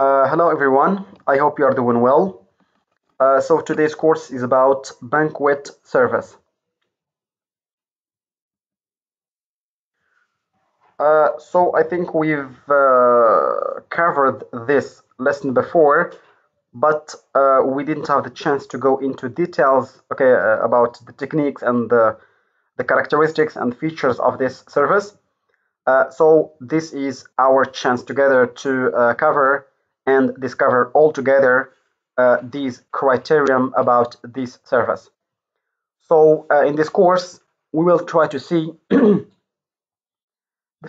Hello everyone, I hope you are doing well. So today's course is about banquet service. So I think we've covered this lesson before, but we didn't have the chance to go into details, about the techniques and the characteristics and features of this service. So this is our chance together to cover and discover all together these criterion about this service. So in this course, we will try to see the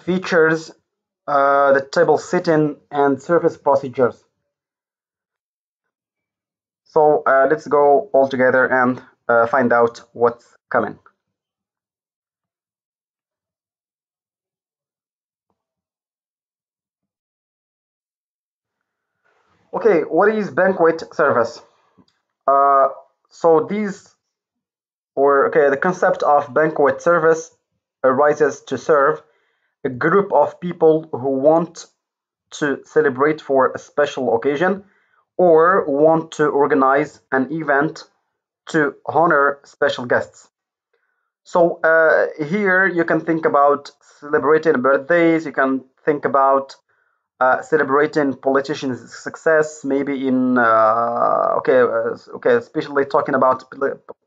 features, the table setting, and service procedures. So let's go all together and find out what's coming. Okay, what is banquet service? Uh, so these the concept of banquet service arises to serve a group of people who want to celebrate for a special occasion or want to organize an event to honor special guests. So here you can think about celebrating birthdays, you can think about celebrating politicians' success, maybe in especially talking about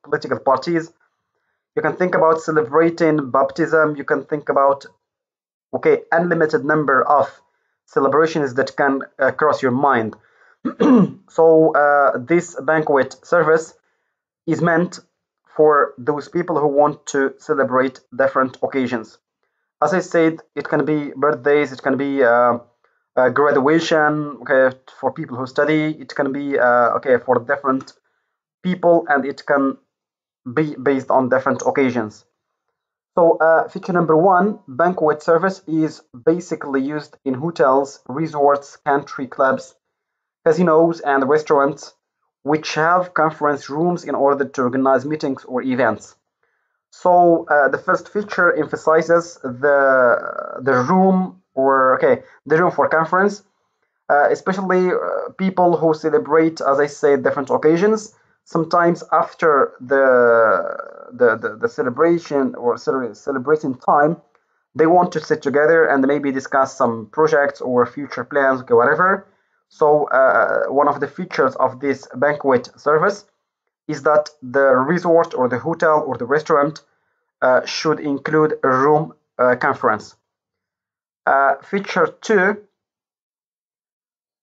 political parties. You can think about celebrating baptism. You can think about unlimited number of celebrations that can cross your mind. So this banquet service is meant for those people who want to celebrate different occasions. As I said, it can be birthdays, it can be graduation, for people who study, it can be for different people, and it can be based on different occasions. So feature number one, banquet service is basically used in hotels, resorts, country clubs, casinos, and restaurants, which have conference rooms in order to organize meetings or events. So the first feature emphasizes the room the room for conference, especially people who celebrate, as I said, different occasions. Sometimes after the celebration or celebrating time, they want to sit together and maybe discuss some projects or future plans, whatever. So one of the features of this banquet service is that the resort or the hotel or the restaurant should include a room conference. Feature two,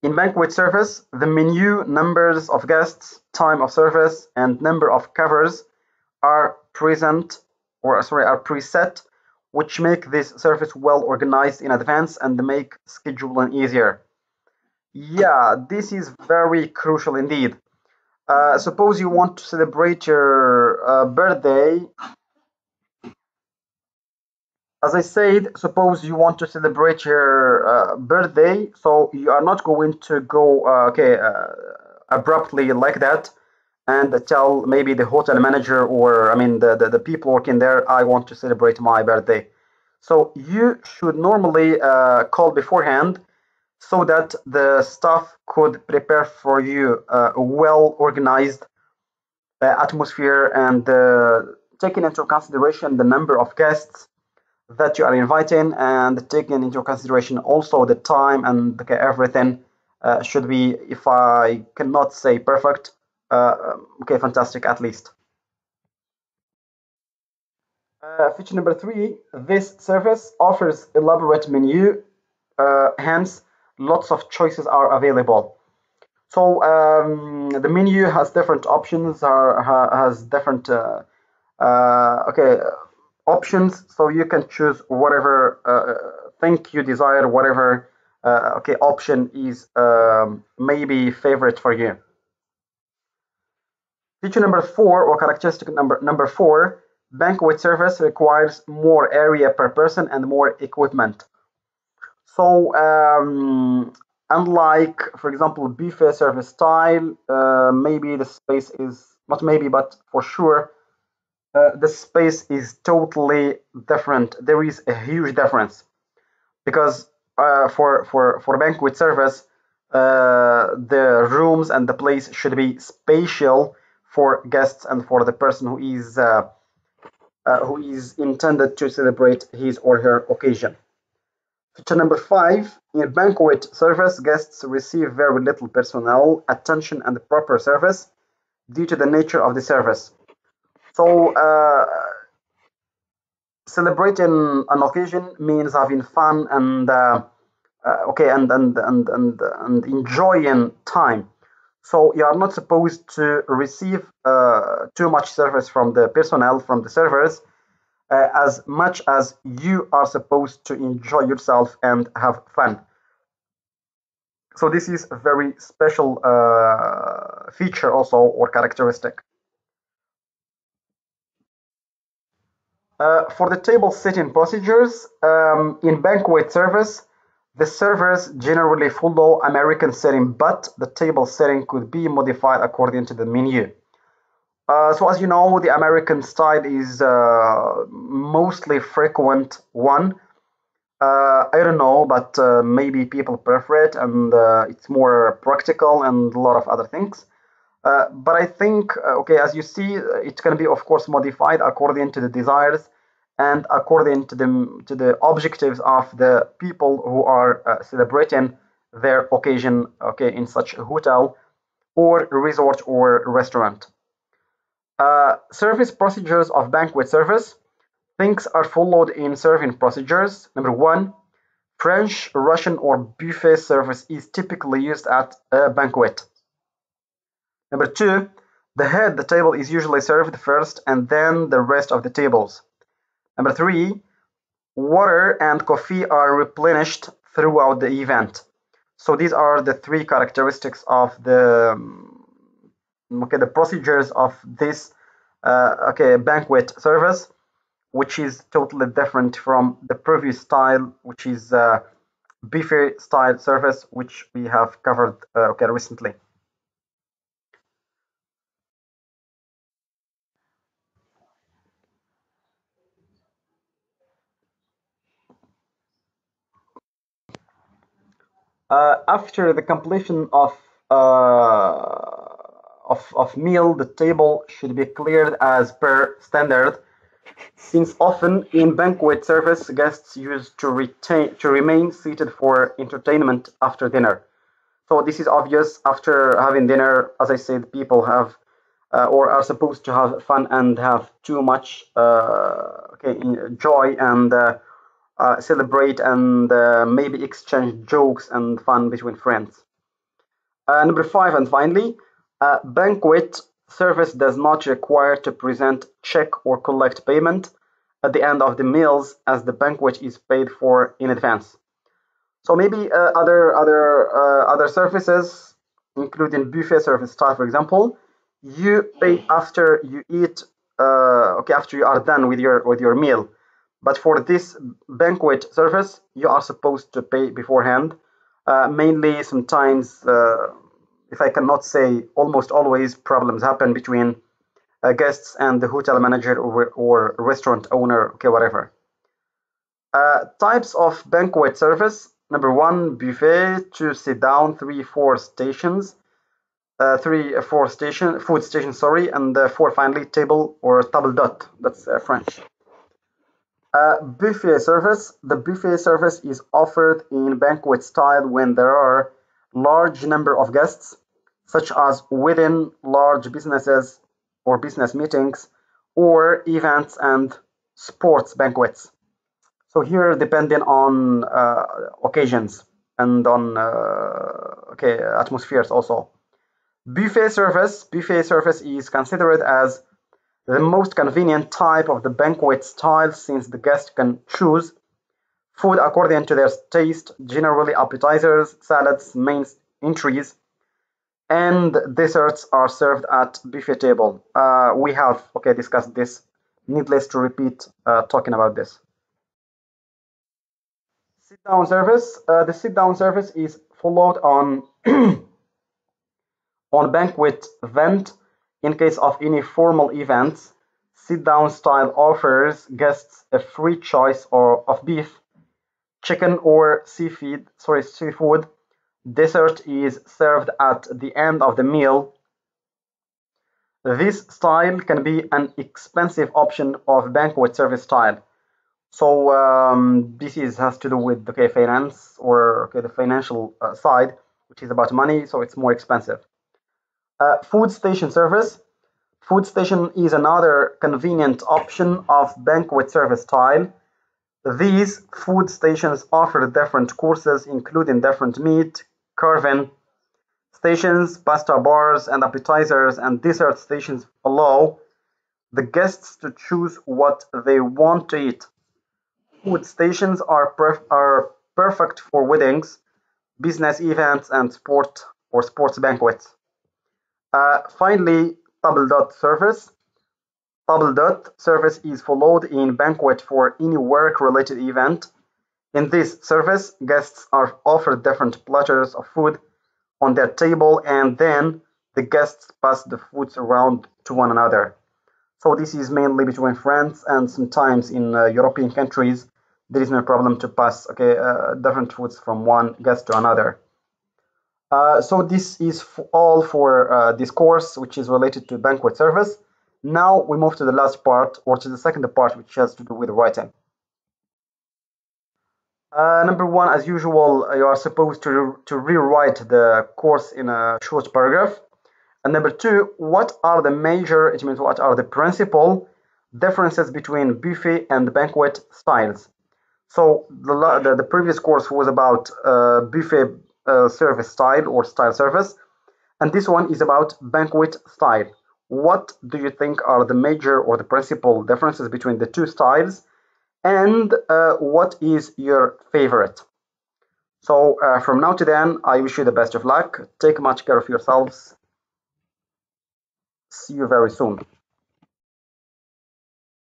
in banquet service, the menu, numbers of guests, time of service, and number of covers are are preset, which make this service well organized in advance and make scheduling easier. Yeah, this is very crucial indeed. Suppose you want to celebrate your birthday. As I said, suppose you want to celebrate your birthday, so you are not going to go abruptly like that and tell maybe the hotel manager or I mean the people working there, I want to celebrate my birthday. So you should normally call beforehand so that the staff could prepare for you a well organized atmosphere and taking into consideration the number of guests that you are inviting and taking into consideration also the time and everything should be, if I cannot say perfect, fantastic at least. Feature number three, this service offers elaborate menu, hence lots of choices are available. So the menu has different options, has different options, so you can choose whatever thing you desire, whatever option is maybe favorite for you. Feature number four, or characteristic number four, banquet service requires more area per person and more equipment. So unlike, for example, buffet service style, maybe the space is not maybe, but for sure, the space is totally different. There is a huge difference because for banquet service, The rooms and the place should be spatial for guests and for the person who is intended to celebrate his or her occasion. Feature number 5, in banquet service, guests receive very little personal attention and proper service due to the nature of the service. So, celebrating an occasion means having fun and okay, and enjoying time. So you are not supposed to receive too much service from the personnel, from the servers, as much as you are supposed to enjoy yourself and have fun. So this is a very special feature also or characteristic. For the table setting procedures, in banquet service, the servers generally follow American setting, but the table setting could be modified according to the menu. So as you know, the American style is mostly frequent one. I don't know, but maybe people prefer it and it's more practical and a lot of other things. But I think, okay, as you see, it can be, of course, modified according to the desires and according to the objectives of the people who are celebrating their occasion, okay, in such a hotel or resort or restaurant. Service procedures of banquet service. Things are followed in serving procedures. Number 1, French, Russian, or buffet service is typically used at a banquet. Number 2, the table is usually served first and then the rest of the tables. Number 3, water and coffee are replenished throughout the event. So these are the 3 characteristics of the procedures of this banquet service, which is totally different from the previous style, which is buffet style service, which we have covered recently. After the completion of meal, the table should be cleared as per standard, since often in banquet service, guests used to remain seated for entertainment after dinner. So this is obvious. After having dinner, as I said, people have or are supposed to have fun and have too much joy and celebrate and maybe exchange jokes and fun between friends. Number 5, and finally, banquet service does not require to present check or collect payment at the end of the meals, as the banquet is paid for in advance. So maybe other services, including buffet service style, for example, you pay after you eat, after you are done with your meal. But for this banquet service, you are supposed to pay beforehand. Mainly, sometimes, if I cannot say almost always, problems happen between guests and the hotel manager or restaurant owner, okay, whatever. Types of banquet service. Number 1, buffet. 2, sit down. 3, 4 stations. 3, 4 food station, sorry, and 4, finally, table or table d'hôte. That's French. Buffet service. The buffet service is offered in banquet style when there are large number of guests, such as within large businesses or business meetings or events and sports banquets. So here, depending on occasions and on atmospheres also. Buffet service is considered as the most convenient type of the banquet style, since the guest can choose food according to their taste, generally appetizers, salads, main entries, and desserts are served at buffet table. We have discussed this. Needless to repeat, talking about this. Sit down service. The sit down service is followed on on banquet event. In case of any formal events, sit down style offers guests a free choice of beef, chicken, or seafood, Dessert is served at the end of the meal. This style can be an expensive option of banquet service style. So this has to do with finance or the financial side, which is about money, so it's more expensive. Food station service. Food station is another convenient option of banquet service style. These food stations offer different courses, including different meat, carving stations, pasta bars, and appetizers, and dessert stations allow the guests to choose what they want to eat. Food stations are perfect for weddings, business events, and sports banquets. Finally, table d'hôte service. Table d'hôte service is followed in banquet for any work-related event. In this service, guests are offered different platters of food on their table, and then the guests pass the foods around to one another. So this is mainly between friends, and sometimes in European countries there is no problem to pass different foods from one guest to another. So this is all for this course, which is related to banquet service. Now we move to the last part, or to the second part, which has to do with writing. Number one, as usual, you are supposed to rewrite the course in a short paragraph. And number two, what are the major, it means what are the principal differences between buffet and banquet styles? So the previous course was about buffet service style or style service, and this one is about banquet style. What do you think are the major or the principal differences between the two styles, and what is your favorite? So from now to then, I wish you the best of luck. Take much care of yourselves. See you very soon.